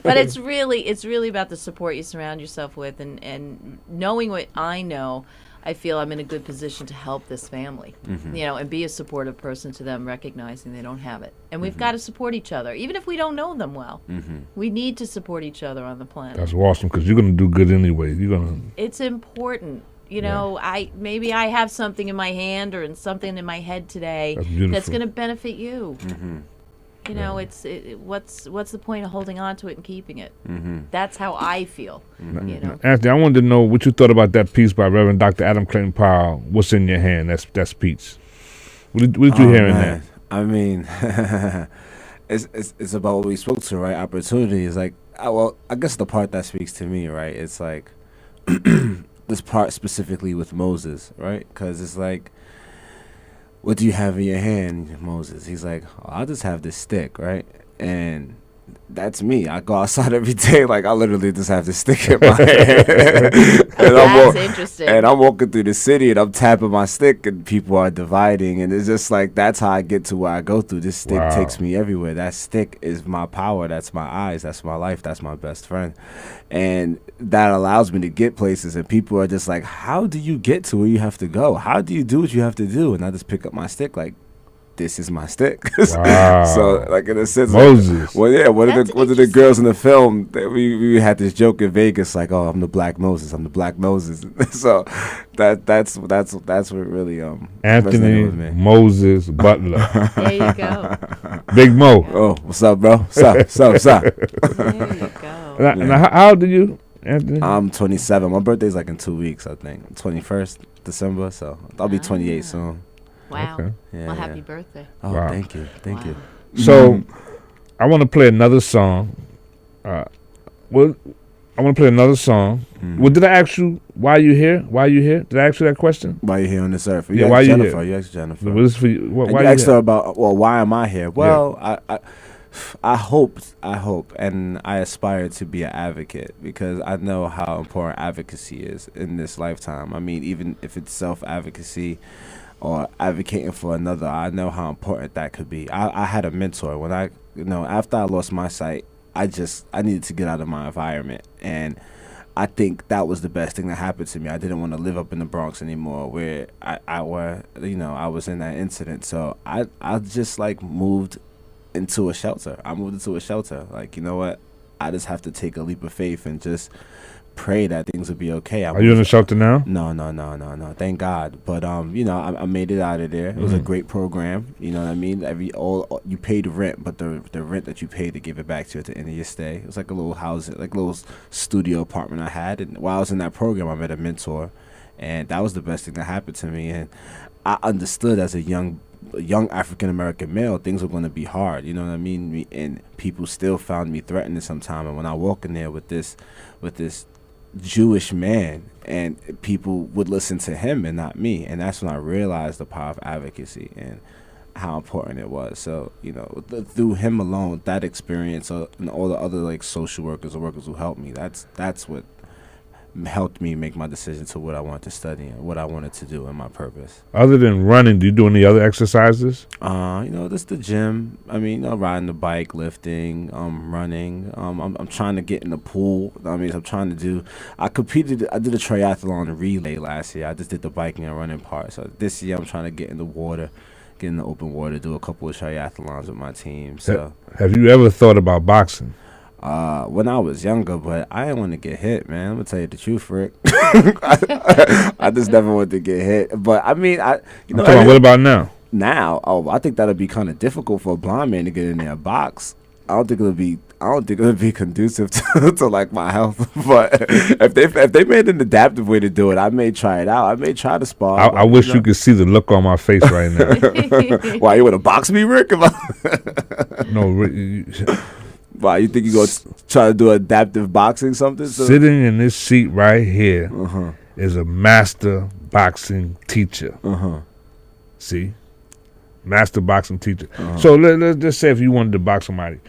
But it's really about the support you surround yourself with, and knowing what I know, I feel I'm in a good position to help this family, you know, and be a supportive person to them, recognizing they don't have it. And we've got to support each other, even if we don't know them well. We need to support each other on the planet. That's awesome, because you're going to do good anyway. It's important. You know, maybe I have something in my hand or in something in my head today that's going to benefit you. You know, what's the point of holding on to it and keeping it? That's how I feel. You know, Anthony, I wanted to know what you thought about that piece by Reverend Dr. Adam Clayton Powell. What's in your hand? That's Pete's. What did you hear in that? I mean, it's about what we spoke to, right? Opportunity is like, well, I guess the part that speaks to me, right? It's like this part specifically with Moses, right? Because it's like, what do you have in your hand, Moses? He's like, oh, I'll just have this stick, right? And that's me. I go outside every day, like I literally just have this stick in my hand. That's interesting. And I'm walking through the city and I'm tapping my stick and people are dividing, and it's just like, that's how I get to where I go through. This stick takes me everywhere. That stick is my power. That's my eyes. That's my life. That's my best friend. And that allows me to get places, and people are just like, how do you get to where you have to go? How do you do what you have to do? And I just pick up my stick like, this is my stick. So, like, in a sense, Moses. Like, well, yeah. One of the girls in the film, we had this joke in Vegas, like, "Oh, I'm the Black Moses. I'm the Black Moses." So, that's what really Anthony with me. Moses Butler. There you go. Big Mo. Oh, what's up, bro? What's up? What's up? There you go. Now, how old are you, Anthony? I'm 27. My birthday's like in 2 weeks, I think. 21st December, so I'll be 28 soon. Wow. Okay. Yeah, Well, happy birthday. Oh, Wow. thank you. Thank you. So, I want to play another song. I want to play another song. Well, did I ask you why you here? Why you here? Did I ask you that question? Why you here on this earth? Yeah, why you Jennifer. here? You asked Jennifer. Well, this is for you. Why you you asked here? her about, well, why am I here? Well, I hope, and I aspire to be an advocate, because I know how important advocacy is in this lifetime. I mean, even if it's self-advocacy or advocating for another, I know how important that could be. I had a mentor when after I lost my sight, I needed to get out of my environment, and I think that was the best thing that happened to me. I didn't want to live up in the Bronx anymore, where I was in that incident. So I just like moved into a shelter. I moved into a shelter. Like, you know what? I just have to take a leap of faith and just pray that things would be okay. Are you in the shelter now? No. Thank God. But you know, I made it out of there. It was a great program. You know what I mean? You paid rent, but the rent that you paid to give it back to you at the end of your stay. It was like a little house, like a little studio apartment I had. And while I was in that program, I met a mentor, and that was the best thing that happened to me. And I understood as a young African American male, things were going to be hard. You know what I mean? And people still found me threatening sometimes. And when I walk in there with this Jewish man, and people would listen to him and not me, and that's when I realized the power of advocacy and how important it was. So, you know, through him alone, that experience, and all the other like social workers or workers who helped me, that's what helped me make my decision to what I wanted to study and what I wanted to do and my purpose. Other than running, do you do any other exercises? You know, just the gym. I mean, you know, riding the bike, lifting, running. I'm trying to get in the pool. I mean, I did a triathlon relay last year. I just did the biking and running part. So this year I'm trying to get in the water, get in the open water, do a couple of triathlons with my team. So have you ever thought about boxing? When I was younger, but I didn't want to get hit, man. I'm gonna tell you the truth, Rick. I just never wanted to get hit. But I mean, what about now? Now, I think that'd be kind of difficult for a blind man to get in there and box. I don't think it'll be conducive to like my health. But if they made an adaptive way to do it, I may try it out. I may try to spar. I wish you could see the look on my face right now. Why, you want to box me, Rick? No, Rick. Wow, you think you gonna try to do adaptive boxing something? Sitting in this seat right here is a master boxing teacher. See? Master boxing teacher. So let's just say if you wanted to box somebody.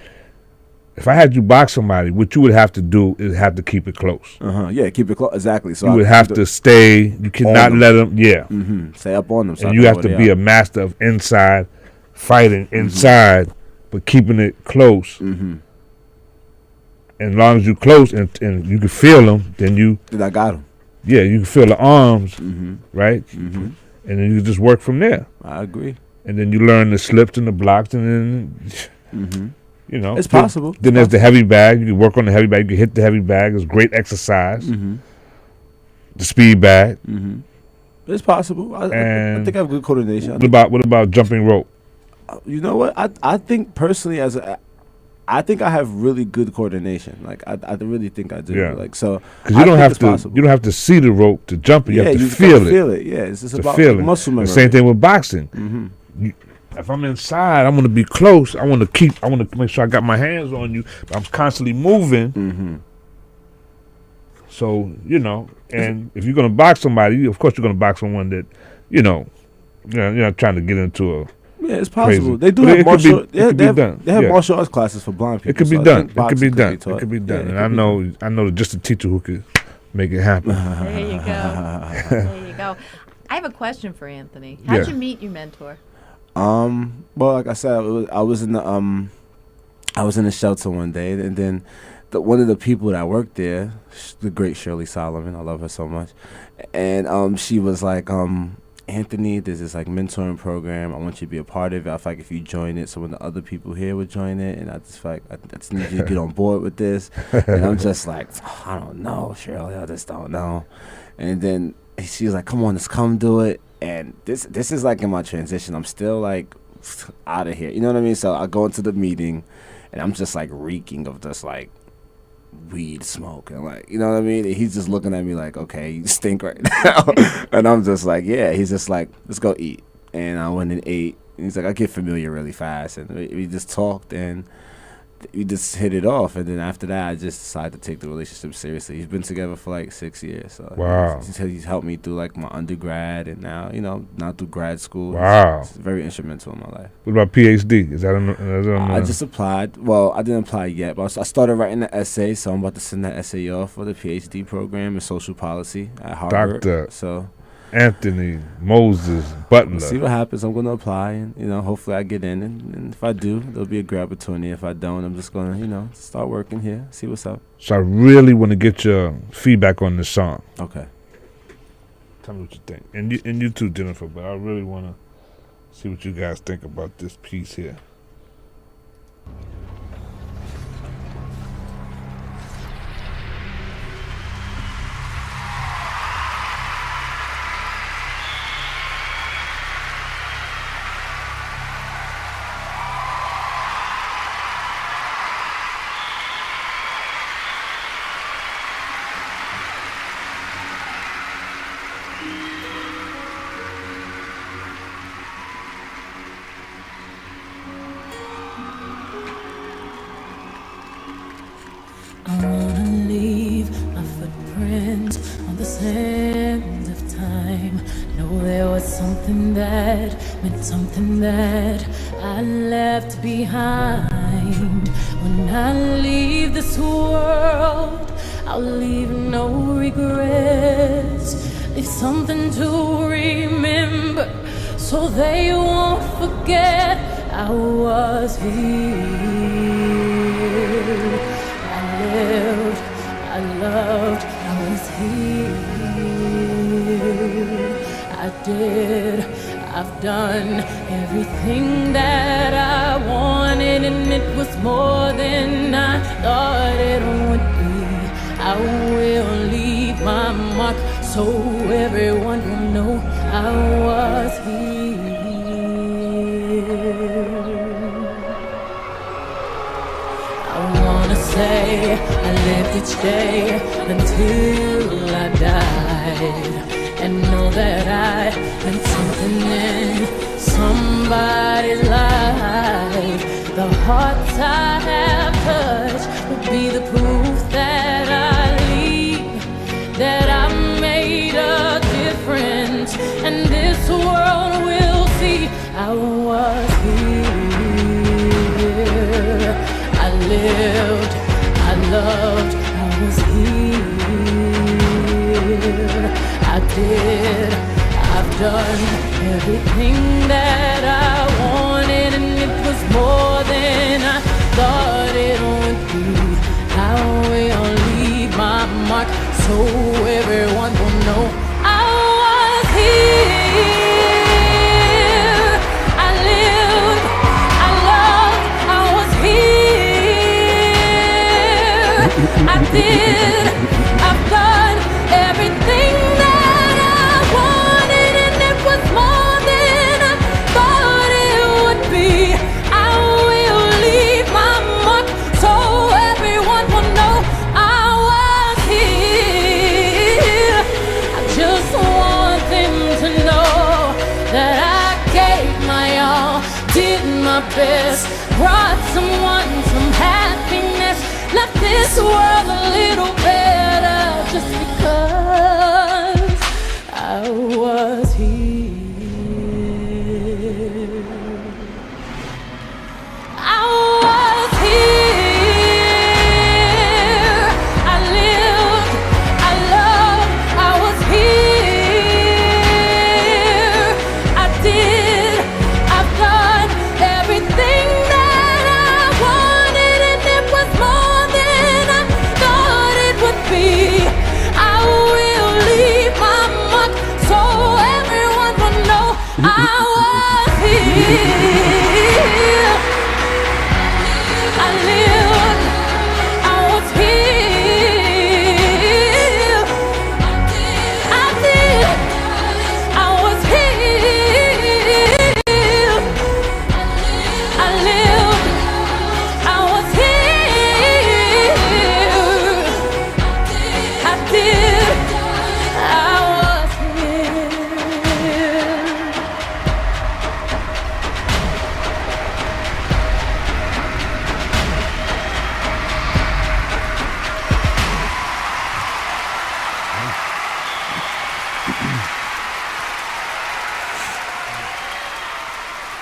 If I had you box somebody, what you would have to do is have to keep it close. Yeah, keep it close. Exactly. So you would have to stay. You cannot let them. Yeah. Stay up on them. So and you have to be a master of inside fighting inside, but keeping it close. And as long as you close and you can feel them, then I got them. Yeah, you can feel the arms, right? And then you just work from there. I agree. And then you learn the slips and the blocks, and then you know it's possible. Then there's the heavy bag. You can work on the heavy bag. You can hit the heavy bag. It's great exercise. The speed bag. It's possible. I think I have good coordination. What about jumping rope? You know what? I think personally I think I have really good coordination. Like I really think I do. Yeah. Like so, because you don't have to see the rope to jump it. You have to feel it. Feel it. Yeah, it's just about muscle memory. The same thing with boxing. If I'm inside, I want to be close. I want to make sure I got my hands on you. But I'm constantly moving. So you know, and if you're gonna box somebody, of course you're gonna box someone that, you're not trying to get into a. Yeah, it's possible. Crazy. They do But have martial. They have martial arts classes for blind people. It could be so done. It could be done. It could be done. Yeah, and I know just a teacher who could make it happen. There you go. There you go. I have a question for Anthony. How'd you meet your mentor? Well, like I said, I was in the shelter one day, and then one of the people that worked there, the great Shirley Solomon, I love her so much, and she was like, Anthony, there's this like mentoring program. I want you to be a part of it. I feel like if you join it, some of the other people here would join it, and I just feel like I just need you to get on board with this. And I'm just like, I don't know, Shirley, I just don't know. And then she was like, come on, let's come do it. And this is like in my transition. I'm still like out of here. You know what I mean? So I go into the meeting, and I'm just like reeking of just like weed smoke, and like, you know what I mean? And he's just looking at me like, okay, you stink right now. And I'm just like, yeah. He's just like, let's go eat. And I went and ate, and he's like, I get familiar really fast, and we just talked, and we just hit it off. And then after that, I just decided to take the relationship seriously. He's been together for like 6 years. So wow. He's helped me through like my undergrad, and now through grad school. Wow. It's very instrumental in my life. What about PhD? Is that I just applied. Well, I didn't apply yet, but I started writing the essay, so I'm about to send that essay off for the PhD program in social policy at Harvard. Dr. So Anthony Moses Butler. We'll see what happens. I'm going to apply, and hopefully I get in, and if I do, there'll be a great opportunity. If I don't, I'm just going to start working here, see what's up. So I really want to get your feedback on this song. Okay. Tell me what you think, and you too, Jennifer. But I really want to see what you guys think about this piece here. wanna leave my footprints on the sand of time. Know there was something that meant something that I left behind. When I leave this world, I'll leave no regrets. Leave something to remember, so they won't forget I was here. I lived, I loved, I was here. I did, I've done everything that I wanted, and it was more than I thought it would be. I will leave my mark so everyone will know I was here. I wanna say I lived each day until I died, and know that I meant something in somebody's life. The hearts I have touched will be the proof that I leave, that I made a difference, and this world will see I was here. I lived, I loved, I was here. I did, I've done everything that I wanted, and it was more than I thought it would be. I will leave my mark so everyone will know I was here. I lived, I loved, I was here. I did, I've done everything that I wanted, and it was more than I thought it would be. I will leave my mark so everyone will know I was here. I just want them to know that I gave my all, did my best, brought someone some happiness, left this world a little better just because I was here. I was here. I lived, I loved, I was here. I did, I've done everything that I wanted, and it was more than I thought it would be. I will leave my mark so everyone will know I was here. I lived, I was here. I did, I was here. I lived, I was here. I did, I was here.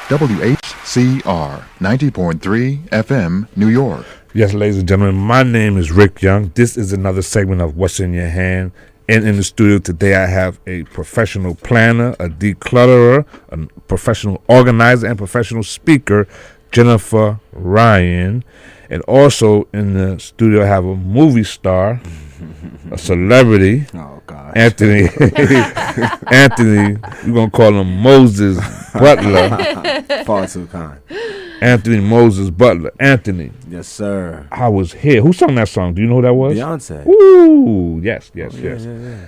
WHCR 90.3 FM, New York. Yes, ladies and gentlemen, my name is Rick Young. This is another segment of What's in Your Hand. And in the studio today, I have a professional planner, a declutterer, a professional organizer, and professional speaker, Jennifer Ryan. And also in the studio, I have a movie star, a celebrity, Anthony. Anthony, we're going to call him Moses Butler. Far too kind. Anthony Moses Butler. Anthony. Yes, sir. I was here. Who sung that song? Do you know who that was? Beyonce. Ooh, yes, yes, Oh, yes. yeah.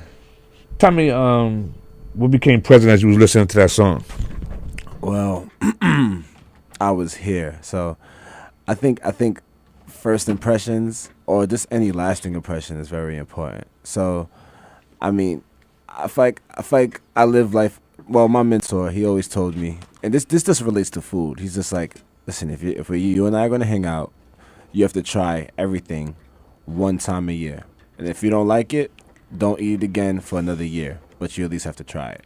Tell me, what became present as you was listening to that song? Well, I was here, so I think first impressions or just any lasting impression is very important. So, I mean, I feel like I live life. Well, my mentor, he always told me, and this just relates to food. He's just like, listen, if you and I are gonna hang out, you have to try everything one time a year. And if you don't like it, don't eat it again for another year. But you at least have to try it.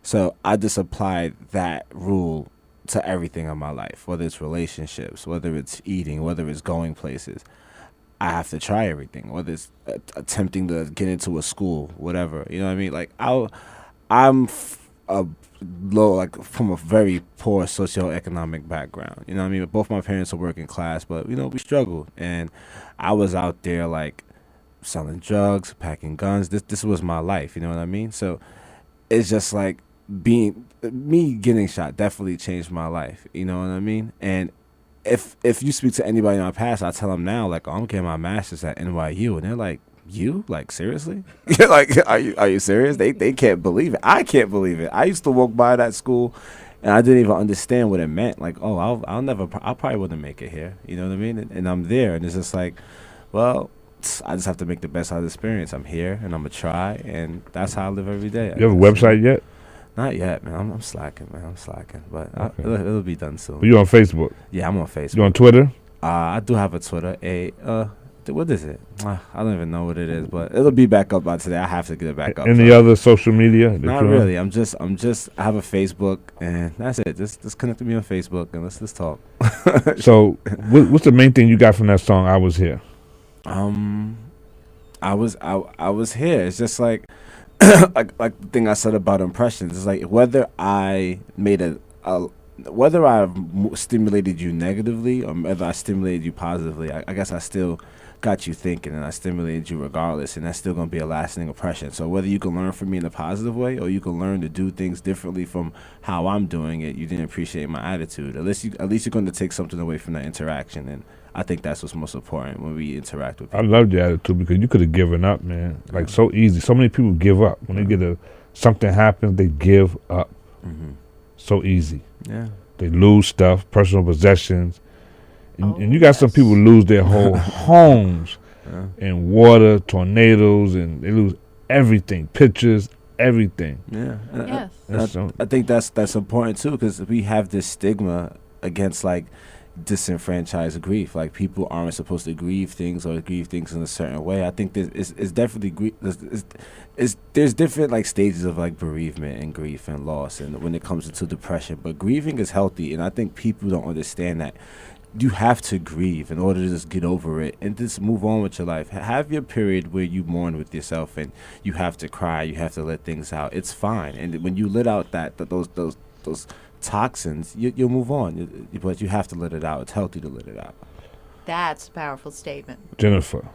So I just applied that rule to everything in my life, whether it's relationships, whether it's eating, whether it's going places. I have to try everything, whether it's attempting to get into a school, whatever. You know what I mean? Like I'm from a very poor socioeconomic background. You know what I mean? Both my parents are working class, but we struggled, and I was out there like selling drugs, packing guns. This was my life. You know what I mean? So it's just like me getting shot definitely changed my life. You know what I mean? And if you speak to anybody in my past, I tell them now, like, oh, I'm getting my master's at NYU, and they're like, you? Like, seriously? Like, are you serious? They can't believe it. I can't believe it. I used to walk by that school, and I didn't even understand what it meant. Like, oh, I probably wouldn't make it here. You know what I mean? And I'm there, and it's just like, well, I just have to make the best out of the experience. I'm here, and I'm gonna try, and that's how I live every day. You have a website yet? Not yet, man. I'm slacking, man. I'm slacking, but it'll be done soon. Are you on Facebook? Yeah, I'm on Facebook. You on Twitter? I do have a Twitter. What is it? I don't even know what it is, but it'll be back up by today. I have to get it back up. Any other social media? Not really. I have a Facebook, and that's it. Just connect with me on Facebook, and let's talk. So, what's the main thing you got from that song? I Was Here. I was here. It's just like like the thing I said about impressions. It's like whether I made whether I stimulated you negatively or whether I stimulated you positively, I guess I still got you thinking, and I stimulated you regardless, and that's still going to be a lasting impression. So whether you can learn from me in a positive way or you can learn to do things differently from how I'm doing it, you didn't appreciate my attitude. At least you're going to take something away from that interaction, and I think that's what's most important when we interact with people. I loved your attitude because you could have given up, man. Like, so easy. So many people give up. When they get something happens, they give up. Mm-hmm. So easy. Yeah. They lose stuff, personal possessions. And you got some people lose their whole homes in water, tornadoes, and they lose everything, pictures, everything. Yeah. Yes. I think that's important, too, because we have this stigma against, like, disenfranchised grief. Like, people aren't supposed to grieve things or grieve things in a certain way. I think it's definitely there's different like stages of like bereavement and grief and loss, and when it comes to depression. But grieving is healthy, and I think people don't understand that you have to grieve in order to just get over it and just move on with your life. Have your period where you mourn with yourself and you have to cry, you have to let things out. It's fine, and when you let out those toxins, you'll move on. But you have to let it out. It's healthy to let it out. That's a powerful statement. Jennifer,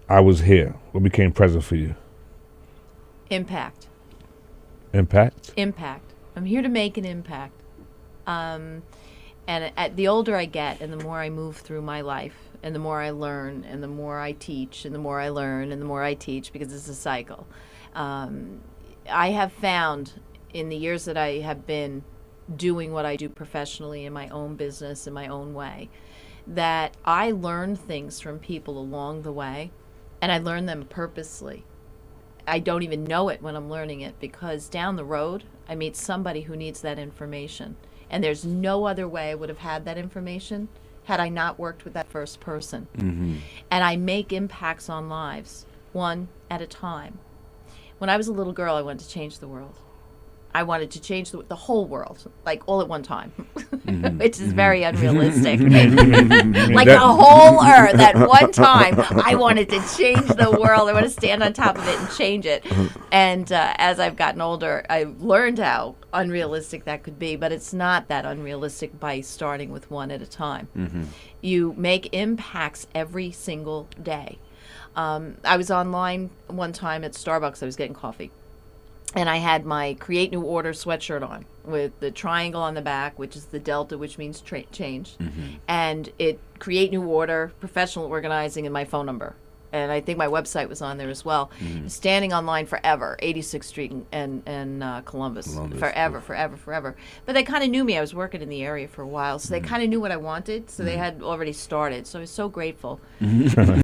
I was here. What became present for you? Impact. Impact? Impact. I'm here to make an impact. And the older I get and the more I move through my life and the more I learn and the more I teach and the more I learn and the more I teach, because it's a cycle, I have found in the years that I have been doing what I do professionally in my own business in my own way, that I learn things from people along the way, and I learn them purposely. I don't even know it when I'm learning it, because down the road I meet somebody who needs that information, and there's no other way I would have had that information had I not worked with that first person. Mm-hmm. And I make impacts on lives one at a time. When I was a little girl, I wanted to change the world. I wanted to change the whole world, like all at one time, mm-hmm. which is very unrealistic. Like the whole earth at one time. I wanted to change the world. I want to stand on top of it and change it. And as I've gotten older, I've learned how unrealistic that could be, but it's not that unrealistic by starting with one at a time. Mm-hmm. You make impacts every single day. I was online one time at Starbucks. I was getting coffee. And I had my Create New Order sweatshirt on with the triangle on the back, which is the delta, which means change. Mm-hmm. And it Create New Order, professional organizing, and my phone number. And I think my website was on there as well. Mm-hmm. Standing online forever, 86th Street and Columbus. Forever. But they kind of knew me. I was working in the area for a while, so they kind of knew what I wanted. So they had already started. So I was so grateful.